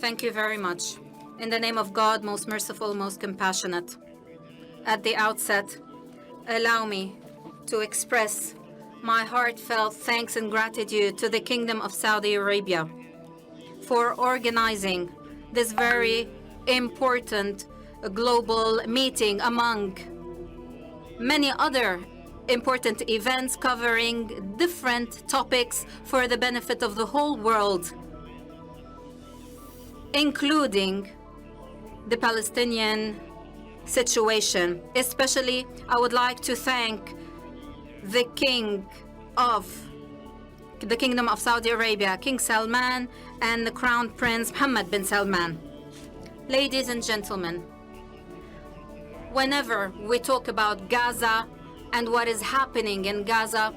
Thank you very much. In the name of God, most merciful, most compassionate. At the outset, allow me to express my heartfelt thanks and gratitude to the Kingdom of Saudi Arabia for organizing this very important global meeting among many other important events covering different topics for the benefit of the whole world, including the Palestinian situation. Especially, I would like to thank the King of the Kingdom of Saudi Arabia, King Salman, and the Crown Prince Mohammed bin Salman. Ladies and gentlemen, whenever we talk about Gaza and what is happening in Gaza,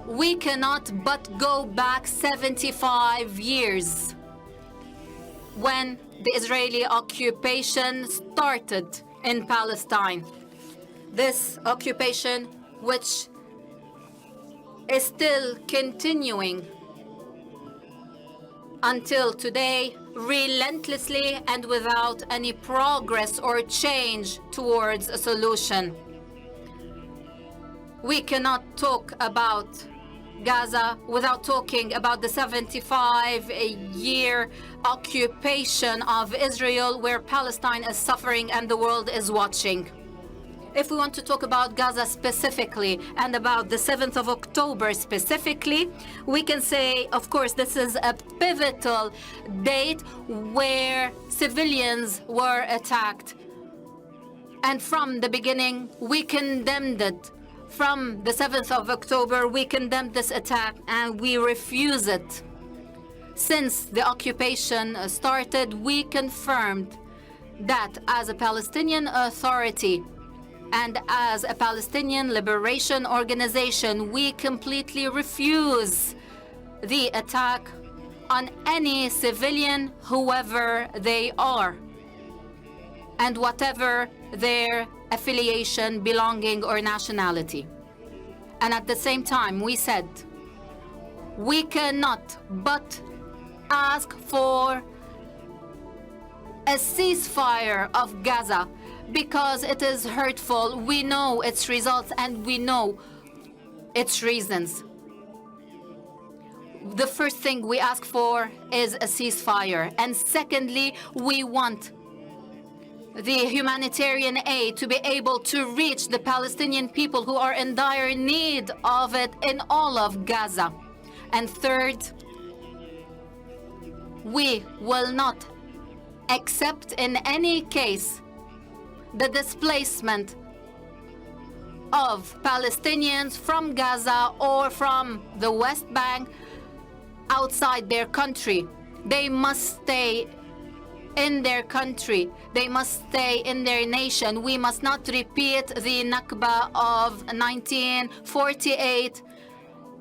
we cannot but go back 75 years when the Israeli occupation started in Palestine. This occupation, which is still continuing until today, relentlessly and without any progress or change towards a solution. We cannot talk about Gaza without talking about the 75-year occupation of Israel, where Palestine is suffering and the world is watching. If we want to talk about Gaza specifically and about the 7th of October specifically, we can say, of course, this is a pivotal date where civilians were attacked. And from the beginning, we condemned it. From the 7th of October, we condemned this attack and we refuse it. Since the occupation started, we confirmed that as a Palestinian Authority and as a Palestinian Liberation Organization, we completely refuse the attack on any civilian, whoever they are, and whatever their affiliation, belonging, or nationality. And at the same time, we said we cannot but ask for a ceasefire of Gaza because it is hurtful. We know its results and we know its reasons. The first thing we ask for is a ceasefire. And secondly, we want the humanitarian aid to be able to reach the Palestinian people who are in dire need of it in all of Gaza. And third, we will not accept in any case the displacement of Palestinians from Gaza or from the West Bank outside their country. They must stay in their country. They must stay in their nation. We must not repeat the Nakba of 1948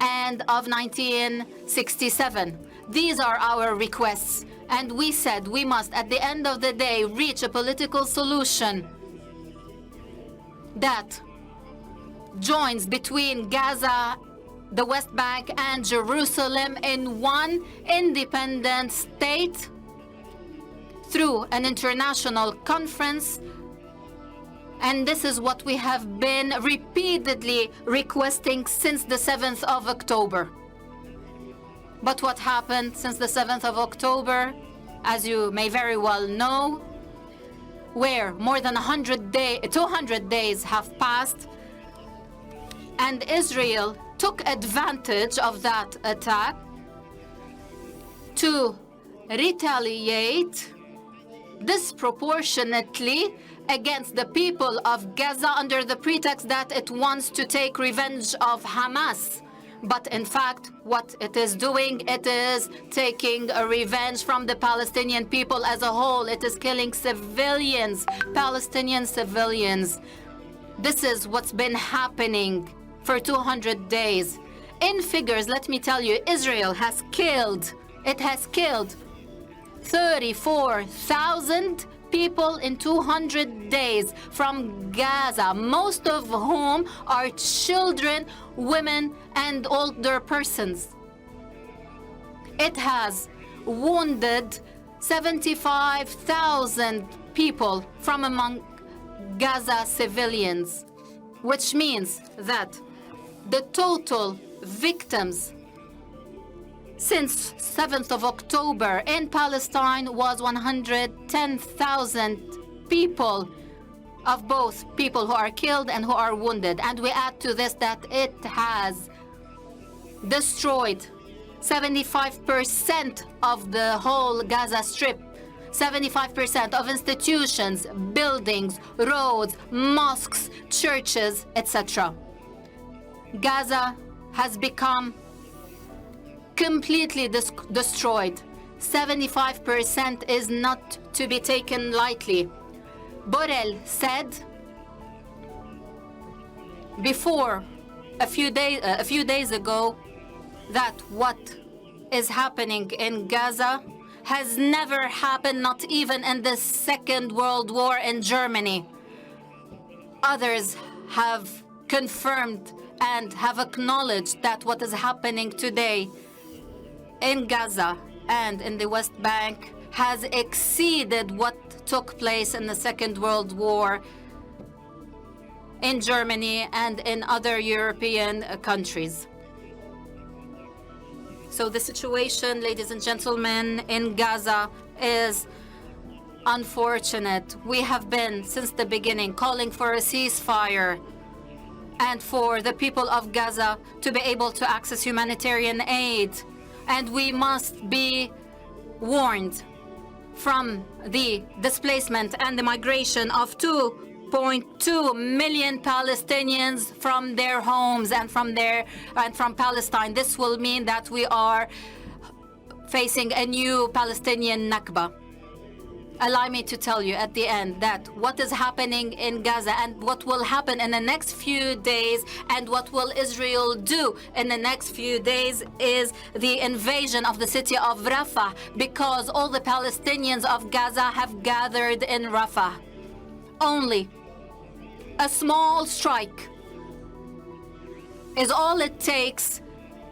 and of 1967. These are our requests. And we said we must, at the end of the day, reach a political solution that joins between Gaza, the West Bank, and Jerusalem in one independent state through an international conference. And this is what we have been repeatedly requesting since the 7th of October. But what happened since the 7th of October, as you may very well know, where more than 200 days have passed, and Israel took advantage of that attack to retaliate disproportionately against the people of Gaza under the pretext that it wants to take revenge of Hamas. But in fact, what it is doing, it is taking a revenge from the Palestinian people as a whole. It is killing civilians, Palestinian civilians. This is what's been happening for 200 days. In figures, let me tell you, Israel has killed 34,000 people in 200 days from Gaza, most of whom are children, women, and older persons. It has wounded 75,000 people from among Gaza civilians, which means that the total victims since 7th of October in Palestine was 110,000 people, of both people who are killed and who are wounded. And we add to this that it has destroyed 75% of the whole Gaza Strip, 75% of institutions, buildings, roads, mosques, churches, etc. Gaza has become completely destroyed. 75% is not to be taken lightly. Borrell said before a few days ago that what is happening in Gaza has never happened, not even in the Second World War in Germany. Others have confirmed and have acknowledged that what is happening today in Gaza and in the West Bank has exceeded what took place in the Second World War in Germany and in other European countries. So the situation, ladies and gentlemen, in Gaza is unfortunate. We have been, since the beginning, calling for a ceasefire and for the people of Gaza to be able to access humanitarian aid. And we must be warned from the displacement and the migration of 2.2 million Palestinians from their homes and from Palestine. This will mean that we are facing a new Palestinian Nakba. Allow me to tell you at the end that what is happening in Gaza and what will happen in the next few days and what will Israel do in the next few days is the invasion of the city of Rafah, because all the Palestinians of Gaza have gathered in Rafah. Only a small strike is all it takes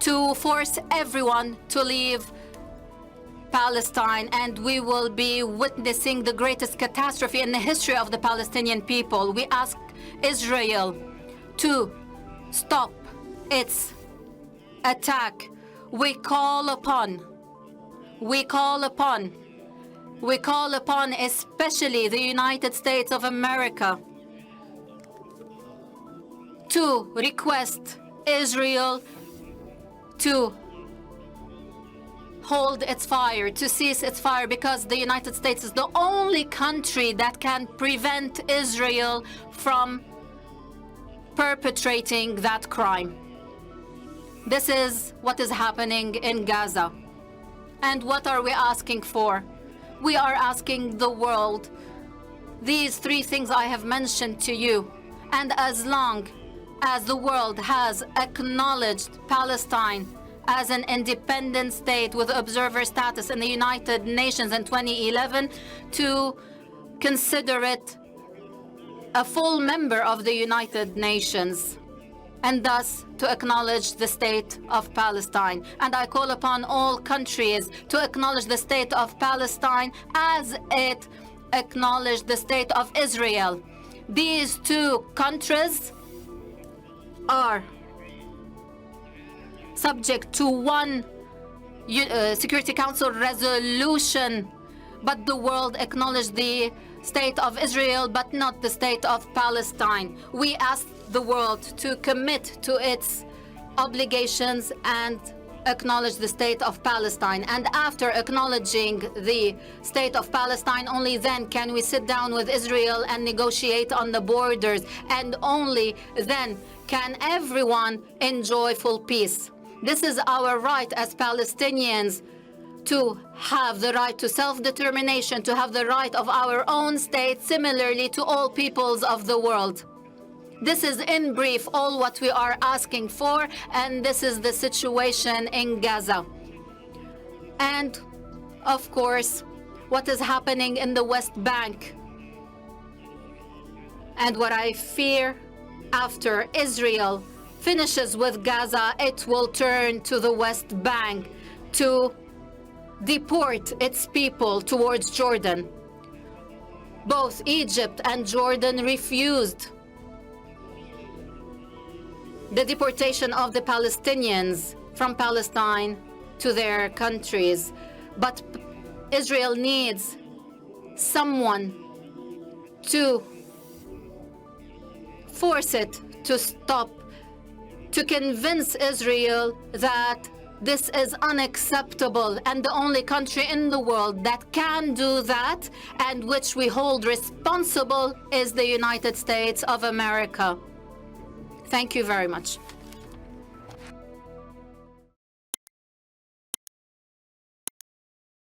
to force everyone to leave Palestine, and we will be witnessing the greatest catastrophe in the history of the Palestinian people. We ask Israel to stop its attack. We call upon especially the United States of America to request Israel to hold its fire, to cease its fire, because the United States is the only country that can prevent Israel from perpetrating that crime. This is what is happening in Gaza. And what are we asking for? We are asking the world these three things I have mentioned to you. And as long as the world has acknowledged Palestine as an independent state with observer status in the United Nations in 2011, to consider it a full member of the United Nations, and thus to acknowledge the state of Palestine. And I call upon all countries to acknowledge the state of Palestine as it acknowledged the state of Israel. These two countries are subject to one Security Council resolution, but the world acknowledged the state of Israel, but not the state of Palestine. We ask the world to commit to its obligations and acknowledge the state of Palestine. And after acknowledging the state of Palestine, only then can we sit down with Israel and negotiate on the borders, and only then can everyone enjoy full peace. This is our right as Palestinians, to have the right to self-determination, to have the right of our own state, similarly to all peoples of the world. This is in brief all what we are asking for, and this is the situation in Gaza. And of course, what is happening in the West Bank. And what I fear, after Israel finishes with Gaza, it will turn to the West Bank, to deport its people towards Jordan. Both Egypt and Jordan refused the deportation of the Palestinians from Palestine to their countries. But Israel needs someone to force it to stop, to convince Israel that this is unacceptable, and the only country in the world that can do that and which we hold responsible is the United States of America. Thank you very much.